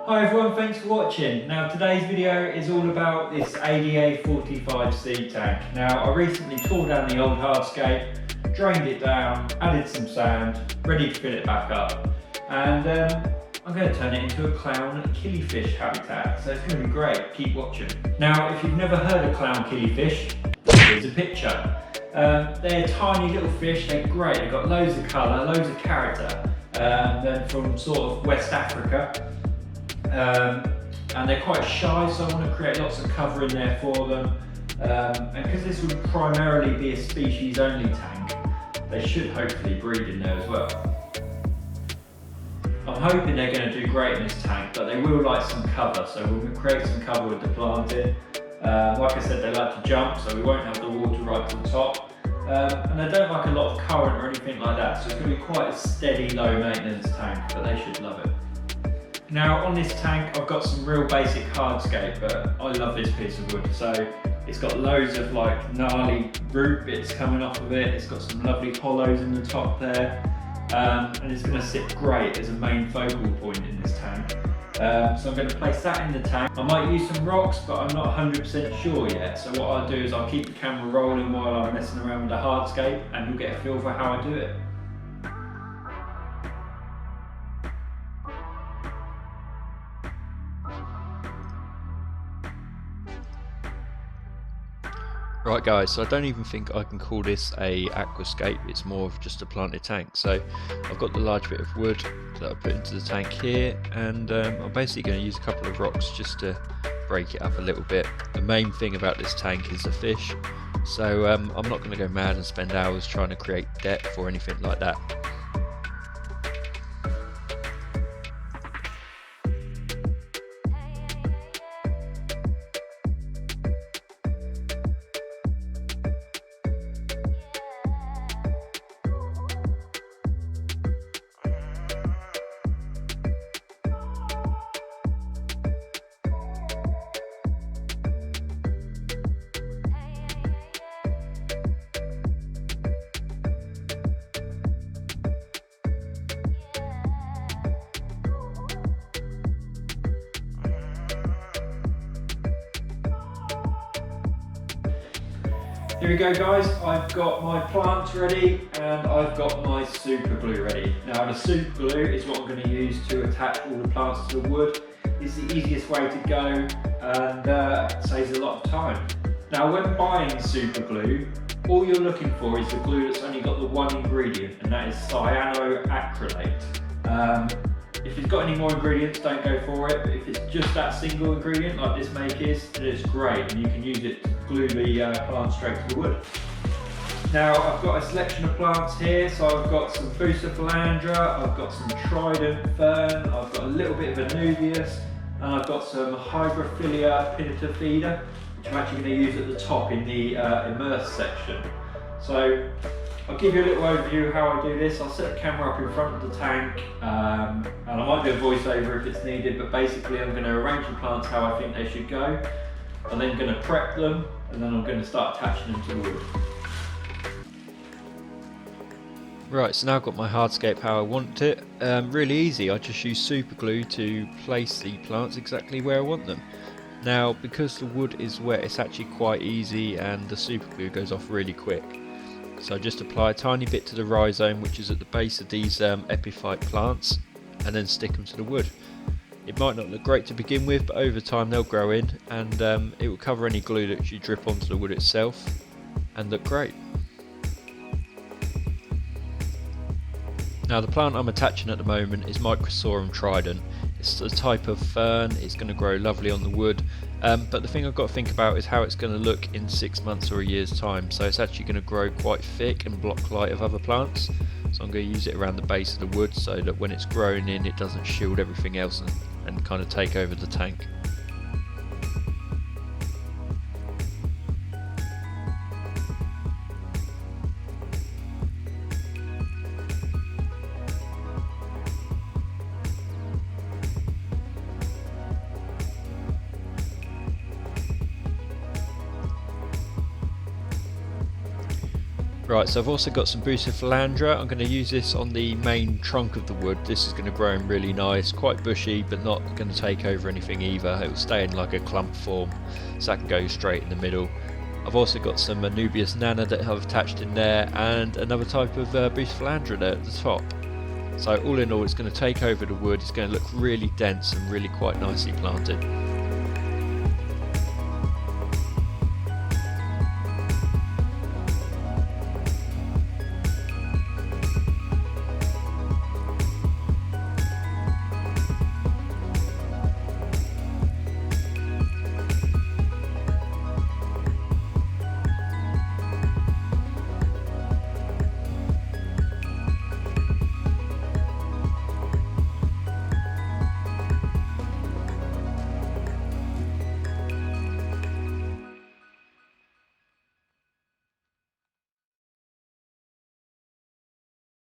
Hi everyone, thanks for watching. Now today's video is all about this ADA 45C tank. Now I recently tore down the old Hardscape, drained it down, added some sand, ready to fill it back up. And I'm going to turn it into a clown killifish habitat, so it's going to be great. Keep watching. Now if you've never heard of clown killifish, here's a picture. They're tiny little fish, they're great, they've got loads of colour, loads of character. They're from sort of West Africa. And they're quite shy, so I want to create lots of cover in there for them. And because this would primarily be a species only tank, they should hopefully breed in there as well. I'm hoping they're going to do great in this tank, but they will like some cover, so we'll create some cover with the plant in. Like I said, they like to jump, so we won't have the water right to the top. And they don't like a lot of current or anything like that, so it's going to be quite a steady, low maintenance tank, but they should love it. Now on this tank I've got some real basic hardscape, but I love this piece of wood. So it's got loads of like gnarly root bits coming off of it, it's got some lovely hollows in the top there, and it's going to sit great as a main focal point in this tank. So I'm going to place that in the tank. I might use some rocks, but I'm not 100% sure yet. So what I'll do is I'll keep the camera rolling while I'm messing around with the hardscape, and you'll get a feel for how I do it. Right guys, so I don't even think I can call this a aquascape, it's more of just a planted tank. So I've got the large bit of wood that I put into the tank here, and I'm basically going to use a couple of rocks just to break it up a little bit. The main thing about this tank is the fish, so I'm not going to go mad and spend hours trying to create depth or anything like that. Here we go guys, I've got my plants ready and I've got my super glue ready. Now the super glue is what I'm going to use to attach all the plants to the wood. It's the easiest way to go and saves a lot of time. Now when buying super glue, all you're looking for is the glue that's only got the one ingredient, and that is cyanoacrylate. If it's got any more ingredients, don't go for it, but if it's just that single ingredient like this make is, then it's great and you can use it to glue the plant straight to the wood. Now I've got a selection of plants here, so I've got some Bucephalandra, I've got some Trident Fern, I've got a little bit of Anubias, and I've got some Hybrophilia pinnata, which I'm actually going to use at the top in the immerse section. So I'll give you a little overview of how I do this. I'll set the camera up in front of the tank, and I might do a voiceover if it's needed, but basically I'm going to arrange the plants how I think they should go. I'm then going to prep them, and then I'm going to start attaching them to the wood. Right, so now I've got my hardscape how I want it. Really easy, I just use super glue to place the plants exactly where I want them. Now because the wood is wet, it's actually quite easy and the super glue goes off really quick. So I just apply a tiny bit to the rhizome, which is at the base of these epiphyte plants, and then stick them to the wood. It might not look great to begin with, but over time they'll grow in, and it will cover any glue that you drip onto the wood itself and look great. Now the plant I'm attaching at the moment is Microsorum trident. It's a type of fern, it's going to grow lovely on the wood, but the thing I've got to think about is how it's going to look in 6 months or a year's time. So it's actually going to grow quite thick and block light of other plants, so I'm going to use it around the base of the wood so that when it's grown in it doesn't shield everything else and kind of take over the tank. Right, so I've also got some bucephalandra. I'm going to use this on the main trunk of the wood. This is going to grow in really nice, quite bushy, but not going to take over anything either. It will stay in like a clump form, so that can go straight in the middle. I've also got some Anubias nana that I've attached in there, and another type of bucephalandra there at the top. So all in all, it's going to take over the wood. It's going to look really dense and really quite nicely planted.